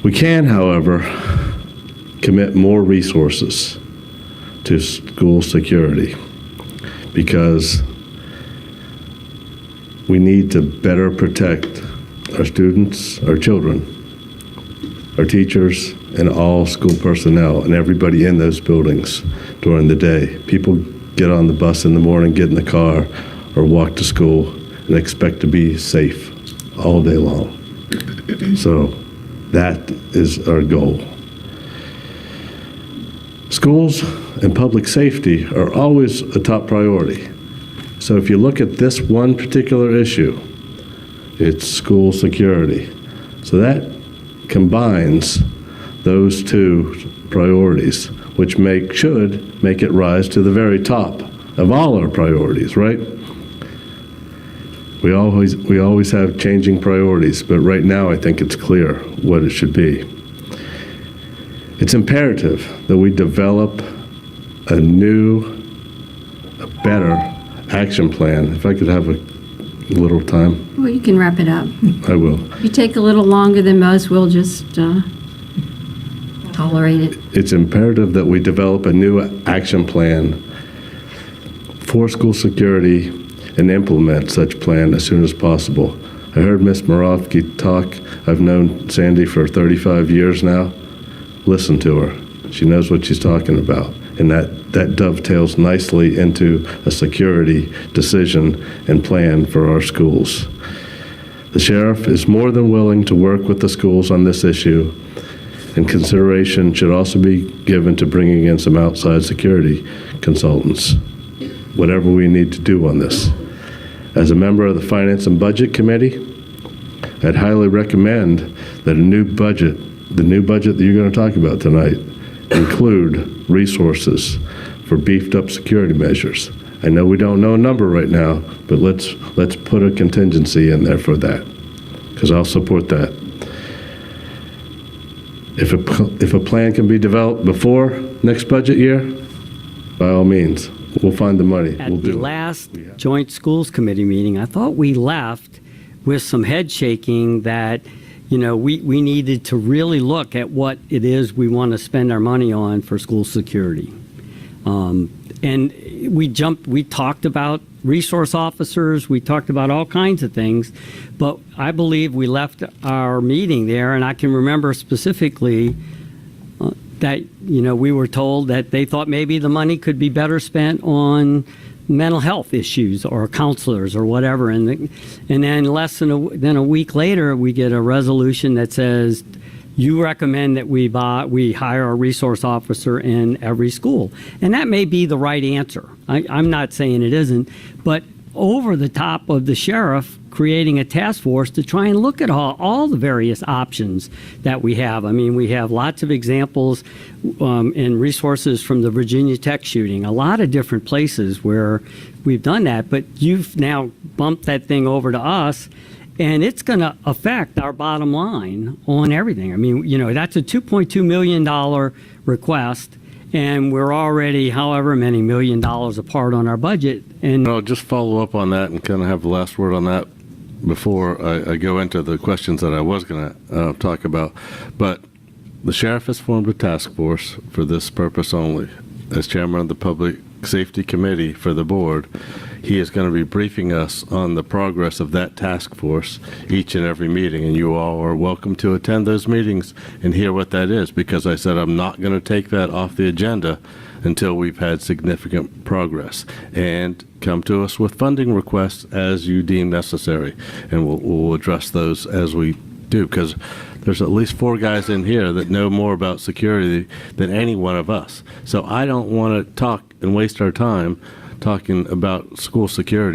We can, however, commit more resources to school security because we need to better protect our students, our children, our teachers, and all school personnel and everybody in those buildings during the day. People get on the bus in the morning, get in the car, or walk to school and expect to be safe all day long. So that is our goal. Schools and public safety are always a top priority. So if you look at this one particular issue, it's school security. So that combines those two priorities, which should make it rise to the very top of all our priorities, right? We always have changing priorities, but right now I think it's clear what it should be. It's imperative that we develop a better action plan. If I could have a little time. Well, you can wrap it up. I will. If you take a little longer than most, we'll just tolerate it. It's imperative that we develop a new action plan for school security and implement such plan as soon as possible. I heard Ms. Moravsky talk. I've known Sandy for 35 years now. Listen to her. She knows what she's talking about. And that dovetails nicely into a security decision and plan for our schools. The sheriff is more than willing to work with the schools on this issue, and consideration should also be given to bringing in some outside security consultants, whatever we need to do on this. As a member of the Finance and Budget Committee, I'd highly recommend that the new budget that you're going to talk about tonight, include resources for beefed up security measures. I know we don't know a number right now, but let's put a contingency in there for that, because I'll support that. If a plan can be developed before next budget year, by all means, we'll find the money. At the last Joint Schools Committee meeting, I thought we left with some head shaking that, you know, we needed to really look at what it is we want to spend our money on for school security. And we talked about resource officers, we talked about all kinds of things, but I believe we left our meeting there, and I can remember specifically that, you know, we were told that they thought maybe the money could be better spent on mental health issues or counselors or whatever, and then less than a week later, we get a resolution that says you recommend that we hire a resource officer in every school, and that may be the right answer. I'm not saying it isn't, but over the top of the sheriff creating a task force to try and look at all the various options that we have. I mean, we have lots of examples and resources from the Virginia Tech shooting, a lot of different places where we've done that, but you've now bumped that thing over to us, and it's going to affect our bottom line on everything. I mean, you know, that's a $2.2 million request, and we're already however many $1 million apart on our budget. And I'll just follow up on that and kind of have the last word on that before I go into the questions that I was going to talk about. But the sheriff has formed a task force for this purpose only. As chairman of the Public Safety Committee for the board, he is going to be briefing us on the progress of that task force each and every meeting, and you all are welcome to attend those meetings and hear what that is, because I said I'm not going to take that off the agenda until we've had significant progress, and come to us with funding requests as you deem necessary, and we'll address those as we do, because there's at least 4 guys in here that know more about security than any one of us. So I don't want to talk and waste our time talking about school security.